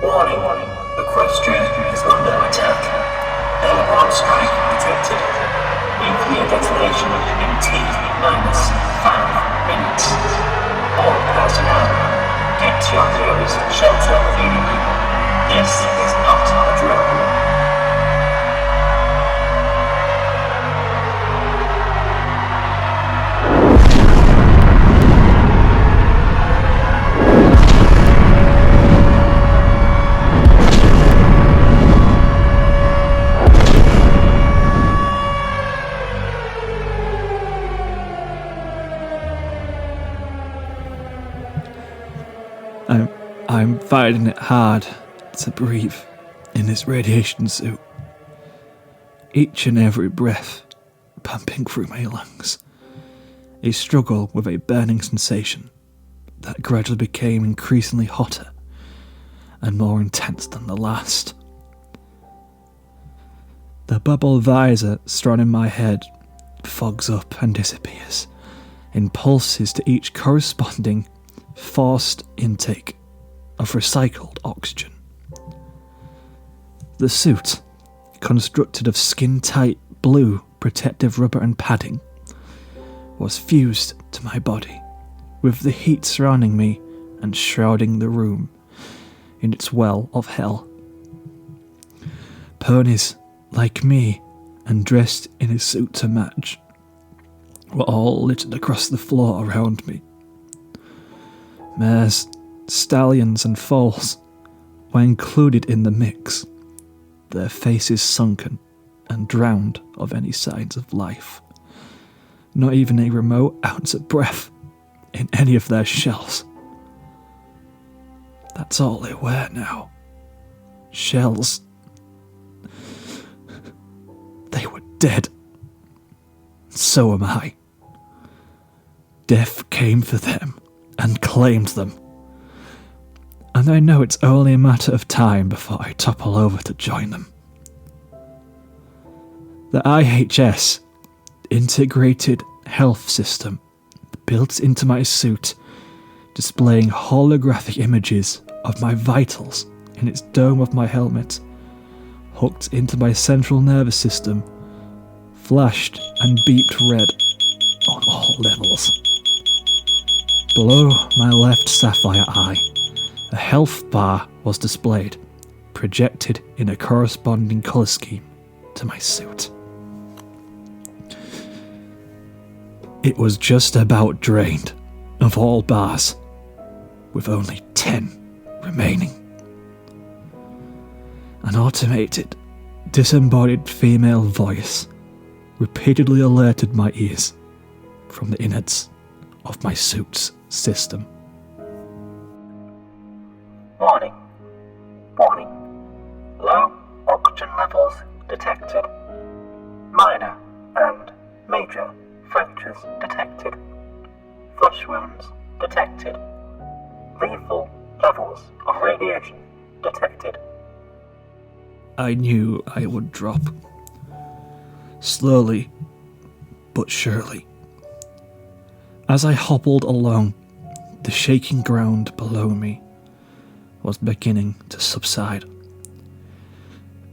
Warning, Equestria is under attack. Airborne strike detected. Nuclear detonation in T-5 minutes. All personnel, get to your nearest shelter immediately. This is not a drill. I'm finding it hard to breathe in this radiation suit. Each and every breath pumping through my lungs. A struggle with a burning sensation that gradually became increasingly hotter and more intense than the last. The bubble visor surrounding my head fogs up and disappears in pulses to each corresponding forced intake of recycled oxygen. The suit, constructed of skin-tight blue protective rubber and padding, was fused to my body, with the heat surrounding me and shrouding the room in its well of hell. Ponies, like me, and dressed in a suit to match, were all littered across the floor around me. Mares, stallions and foals were included in the mix, their faces sunken and drowned of any signs of life. Not even a remote ounce of breath in any of their shells. That's all they were now. Shells. They were dead. So am I. Death came for them and claimed them. And I know it's only a matter of time before I topple over to join them. The IHS, Integrated Health System, built into my suit, displaying holographic images of my vitals in its dome of my helmet, hooked into my central nervous system, flashed and beeped red on all levels. Below my left sapphire eye, a health bar was displayed, projected in a corresponding colour scheme to my suit. It was just about drained of all bars, with only 10 remaining. An automated, disembodied female voice repeatedly alerted my ears from the innards of my suit's system. Warning. Warning. Low oxygen levels detected. Minor and major fractures detected. Flesh wounds detected. Lethal levels of radiation detected. I knew I would drop. Slowly, but surely. As I hobbled along, the shaking ground below me was beginning to subside,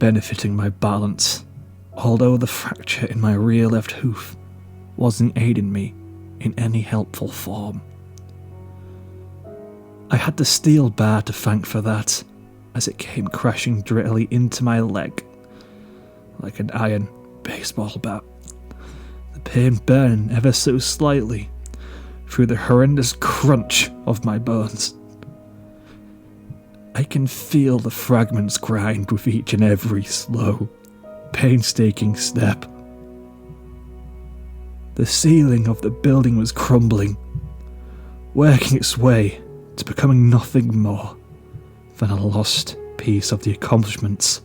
benefiting my balance, although the fracture in my rear left hoof wasn't aiding me in any helpful form. I had the steel bar to thank for that, as it came crashing directly into my leg, like an iron baseball bat, the pain burning ever so slightly through the horrendous crunch of my bones. I can feel the fragments grind with each and every slow, painstaking step. The ceiling of the building was crumbling, working its way to becoming nothing more than a lost piece of the accomplishments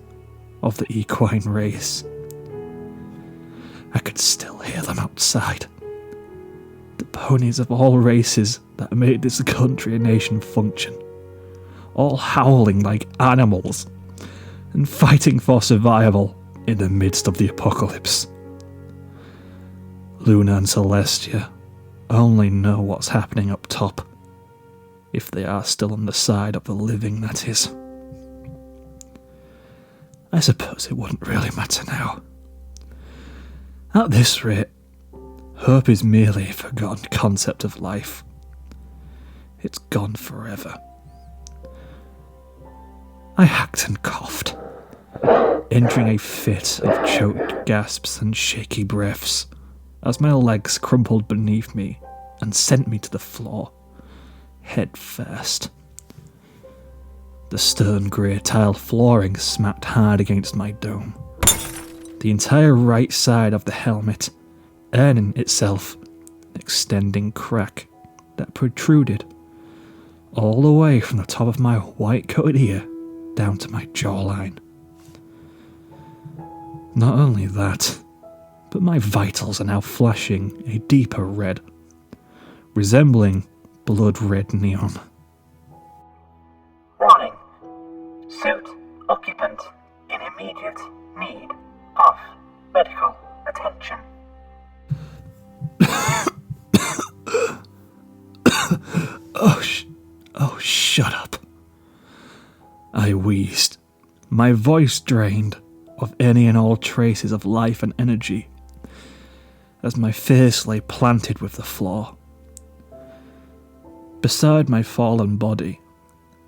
of the equine race. I could still hear them outside. The ponies of all races that made this country and nation function, all howling like animals and fighting for survival in the midst of the apocalypse. Luna and Celestia only know what's happening up top, if they are still on the side of the living, that is. I suppose it wouldn't really matter now. At this rate, hope is merely a forgotten concept of life. It's gone forever. I hacked and coughed, entering a fit of choked gasps and shaky breaths as my legs crumpled beneath me and sent me to the floor, head first. The stone grey tile flooring smacked hard against my dome. The entire right side of the helmet earning itself an extending crack that protruded all the way from the top of my white-coated ear down to my jawline. Not only that, but my vitals are now flashing a deeper red, resembling blood-red neon. Warning. Suit occupant in immediate need of medical attention. Shut up. I wheezed, my voice drained of any and all traces of life and energy, as my face lay planted with the floor. Beside my fallen body,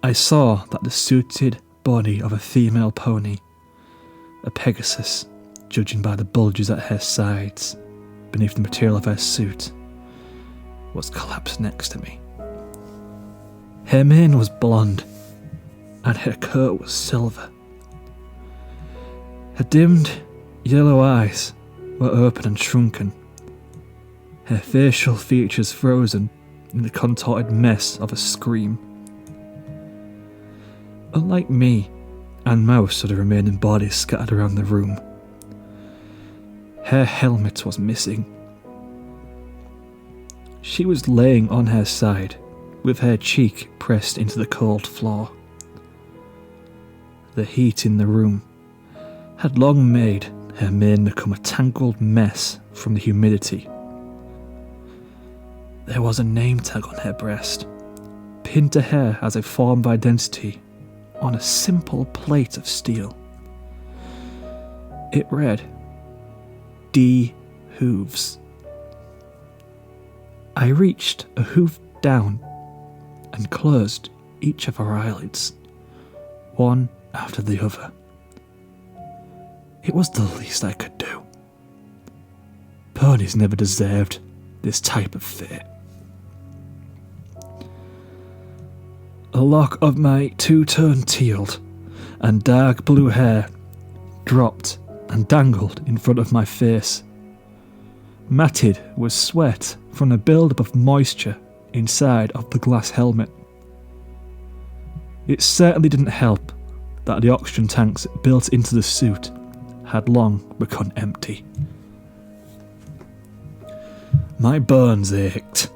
I saw that the suited body of a female pony, a Pegasus, judging by the bulges at her sides beneath the material of her suit, was collapsed next to me. Her mane was blonde, and her coat was silver. Her dimmed yellow eyes were open and shrunken, her facial features frozen in the contorted mess of a scream. Unlike me and most of the remaining bodies scattered around the room, her helmet was missing. She was laying on her side, with her cheek pressed into the cold floor. The heat in the room had long made her mane become a tangled mess from the humidity. There was a name tag on her breast, pinned to her as a form of identity on a simple plate of steel. It read, D. Hooves. I reached a hoof down and closed each of her eyelids, one after the other. It was the least I could do. Ponies never deserved this type of fate. A lock of my two-tone tealed and dark blue hair dropped and dangled in front of my face, matted with sweat from the build-up of moisture inside of the glass helmet. It certainly didn't help that the oxygen tanks built into the suit had long become empty. My bones ached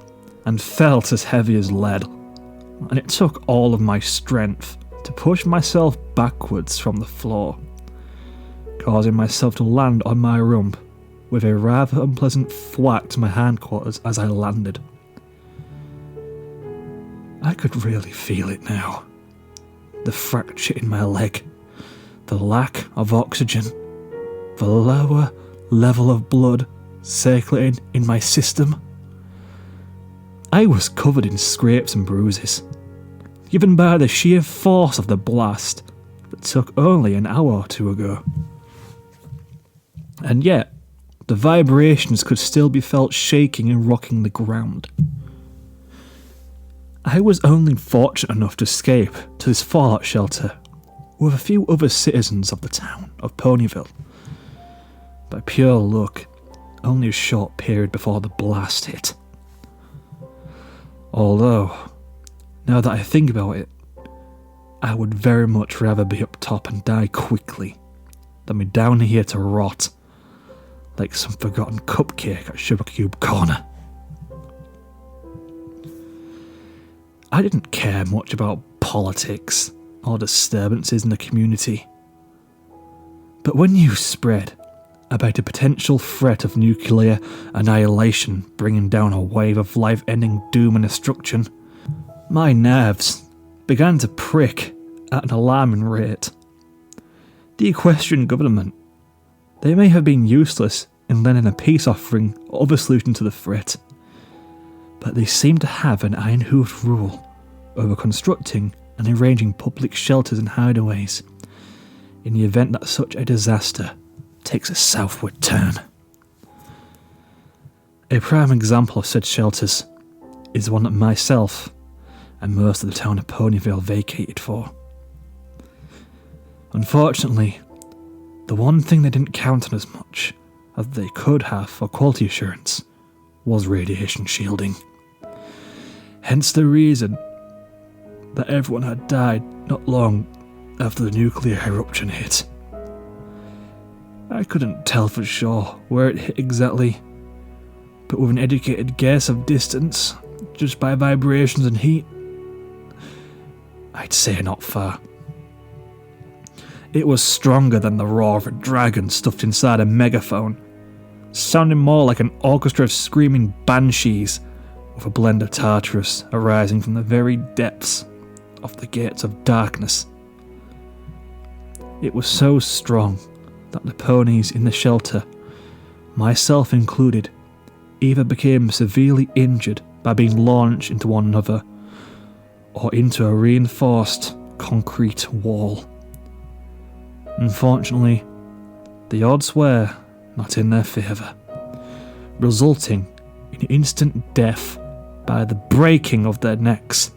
and felt as heavy as lead, and it took all of my strength to push myself backwards from the floor, causing myself to land on my rump with a rather unpleasant thwack to my hindquarters as I landed. I could really feel it now. The fracture in my leg, the lack of oxygen, the lower level of blood circulating in my system. I was covered in scrapes and bruises, given by the sheer force of the blast that took only an hour or two ago. And yet, the vibrations could still be felt shaking and rocking the ground. I was only fortunate enough to escape to this fallout shelter with a few other citizens of the town of Ponyville. By pure luck, only a short period before the blast hit. Although, now that I think about it, I would very much rather be up top and die quickly than be down here to rot like some forgotten cupcake at Sugar Cube Corner. I didn't care much about politics or disturbances in the community. But when news spread about a potential threat of nuclear annihilation bringing down a wave of life-ending doom and destruction, my nerves began to prick at an alarming rate. The Equestrian government, they may have been useless in lending a peace offering or other solution to the threat, but they seem to have an iron-hooved rule over constructing and arranging public shelters and hideaways in the event that such a disaster takes a southward turn. A prime example of such shelters is one that myself and most of the town of Ponyville vacated for. Unfortunately, the one thing they didn't count on as much as they could have for quality assurance was radiation shielding. Hence the reason that everyone had died not long after the nuclear eruption hit. I couldn't tell for sure where it hit exactly, but with an educated guess of distance, just by vibrations and heat, I'd say not far. It was stronger than the roar of a dragon stuffed inside a megaphone, sounding more like an orchestra of screaming banshees with a blend of Tartarus arising from the very depths of the gates of darkness. It was so strong that the ponies in the shelter, myself included, either became severely injured by being launched into one another or into a reinforced concrete wall. Unfortunately, the odds were not in their favour, resulting in instant death by the breaking of their necks.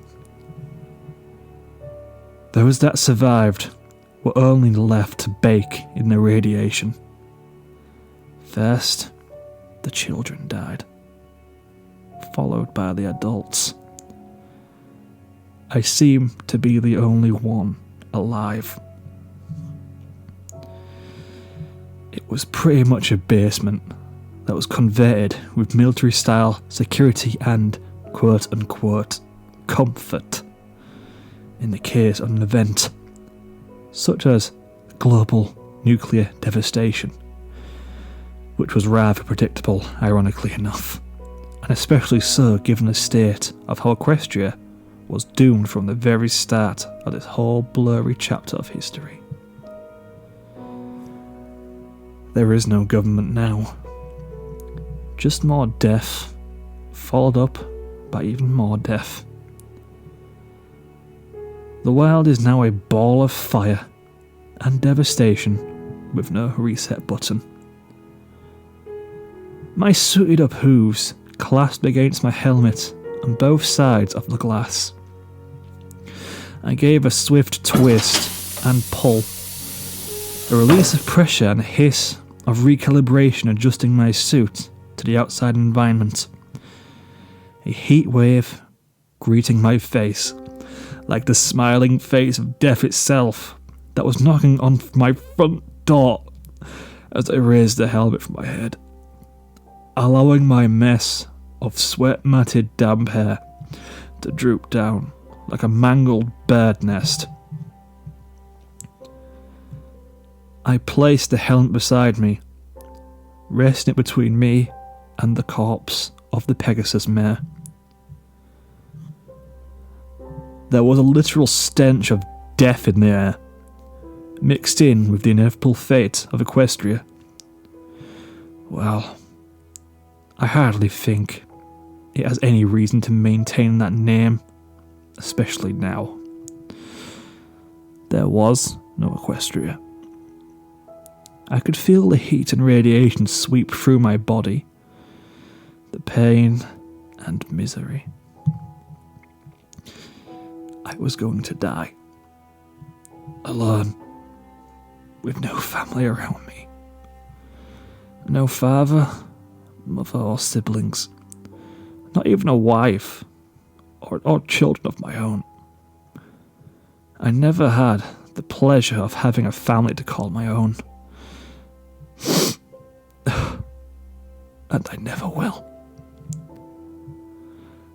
Those that survived were only left to bake in the radiation. First, the children died, followed by the adults. I seem to be the only one alive. It was pretty much a basement that was converted with military-style security and quote-unquote comfort in the case of an event such as global nuclear devastation, which was rather predictable, ironically enough, and especially so given the state of how Equestria was doomed from the very start of this whole blurry chapter of history. There is no government now, just more death, followed up by even more death. The world is now a ball of fire and devastation with no reset button. My suited up hooves clasped against my helmet on both sides of the glass. I gave a swift twist and pull, a release of pressure and a hiss of recalibration adjusting my suit to the outside environment. A heat wave greeting my face like the smiling face of death itself that was knocking on my front door as I raised the helmet from my head, allowing my mess of sweat-matted damp hair to droop down like a mangled bird nest. I placed the helmet beside me, resting it between me and the corpse of the Pegasus mare. There was a literal stench of death in the air, mixed in with the inevitable fate of Equestria. Well, I hardly think it has any reason to maintain that name, especially now. There was no Equestria. I could feel the heat and radiation sweep through my body, the pain and misery. I was going to die, alone, with no family around me. No father, mother or siblings, not even a wife or children of my own. I never had the pleasure of having a family to call my own. And I never will.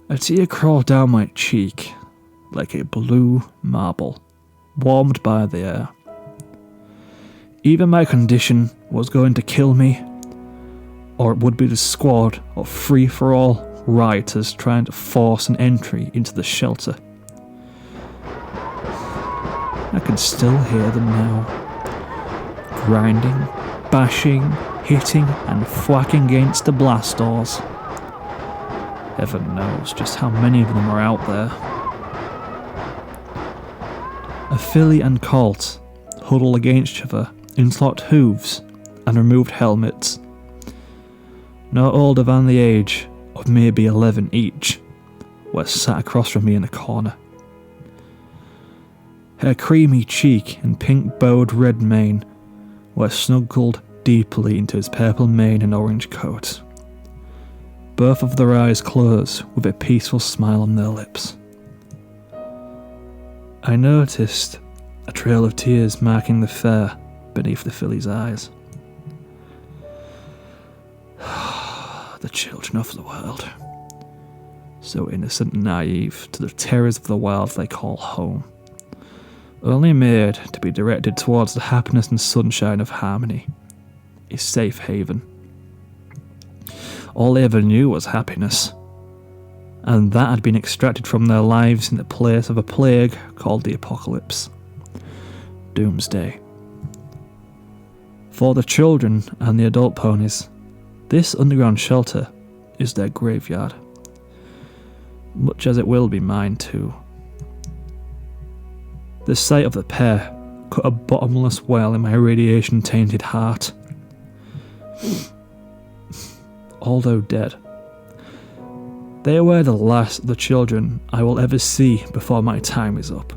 A tear crawled down my cheek like a blue marble, warmed by the air. Either my condition was going to kill me, or it would be the squad of free-for-all rioters trying to force an entry into the shelter. I can still hear them now, grinding, bashing, hitting and thwacking against the blast doors. Heaven knows just how many of them are out there. A filly and colt huddle against each other, interlocked hooves and removed helmets. No older than the age of maybe 11 each, were sat across from me in a corner. Her creamy cheek and pink-bowed red mane were snuggled deeply into his purple mane and orange coat. Both of their eyes closed with a peaceful smile on their lips. I noticed a trail of tears marking the fare beneath the filly's eyes. The children of the world, so innocent and naive to the terrors of the wild they call home, only made to be directed towards the happiness and sunshine of harmony, a safe haven. All they ever knew was happiness, and that had been extracted from their lives in the place of a plague called the Apocalypse, Doomsday. For the children and the adult ponies, this underground shelter is their graveyard, much as it will be mine too. The sight of the pair cut a bottomless well in my radiation-tainted heart. Although dead, they were the last of the children I will ever see before my time is up.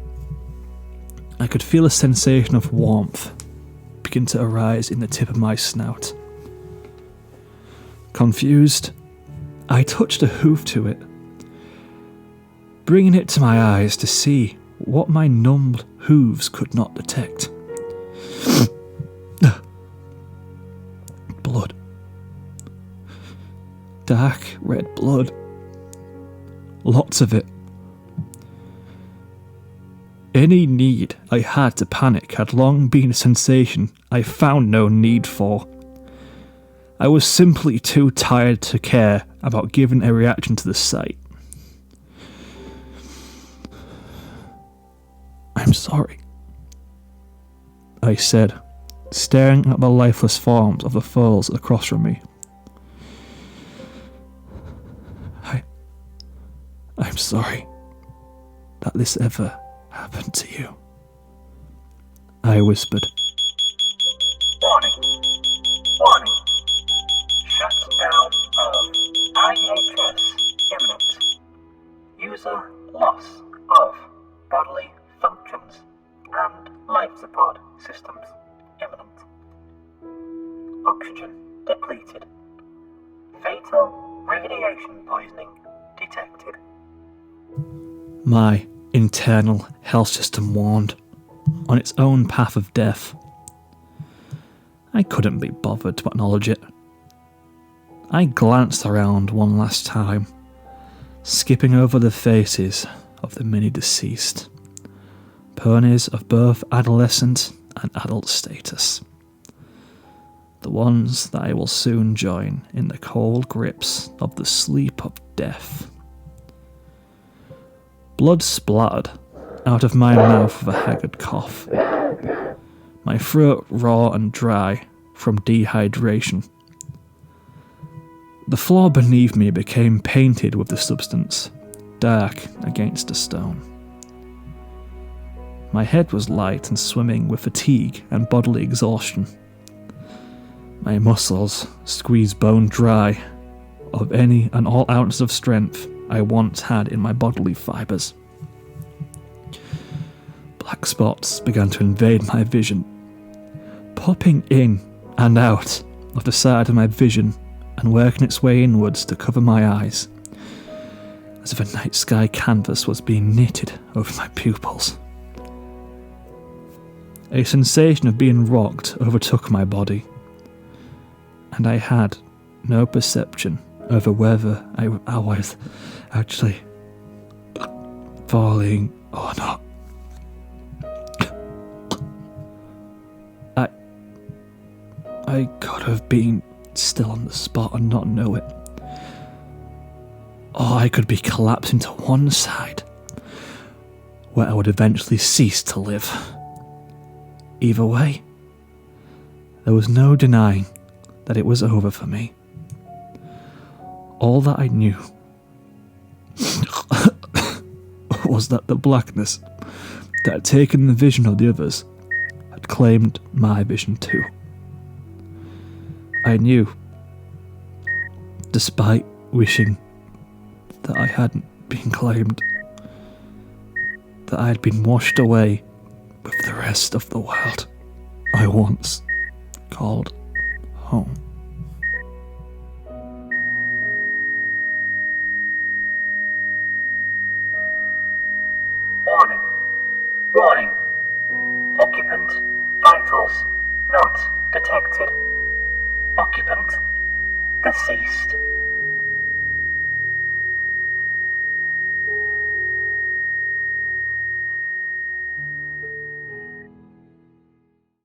I could feel a sensation of warmth begin to arise in the tip of my snout. Confused, I touched a hoof to it, bringing it to my eyes to see what my numbed hooves could not detect. Blood. Dark red blood. Lots of it. Any need I had to panic had long been a sensation I found no need for. I was simply too tired to care about giving a reaction to the sight. I'm sorry, I said, staring at the lifeless forms of the foals across from me. I'm sorry that this ever happened to you, I whispered. Warning. Warning. Shutdown of IHS imminent. User loss of bodily functions and life support systems imminent. Oxygen depleted. Fatal radiation poisoning detected. My internal health system warned, on its own path of death. I couldn't be bothered to acknowledge it. I glanced around one last time, skipping over the faces of the many deceased, ponies of both adolescent and adult status. The ones that I will soon join in the cold grips of the sleep of death. Blood splattered out of my mouth with a haggard cough, my throat raw and dry from dehydration. The floor beneath me became painted with the substance, dark against the stone. My head was light and swimming with fatigue and bodily exhaustion. My muscles squeezed bone dry of any and all ounces of strength I once had in my bodily fibres. Black spots began to invade my vision, popping in and out of the side of my vision and working its way inwards to cover my eyes, as if a night sky canvas was being knitted over my pupils. A sensation of being rocked overtook my body, and I had no perception over whether I was actually falling or not. I could have been still on the spot and not know it. Or I could be collapsing to one side, where I would eventually cease to live. Either way, There was no denying that it was over for me. All that I knew was that the blackness that had taken the vision of the others had claimed my vision too. I knew, despite wishing that I hadn't been claimed, that I had been washed away with the rest of the world I once called home.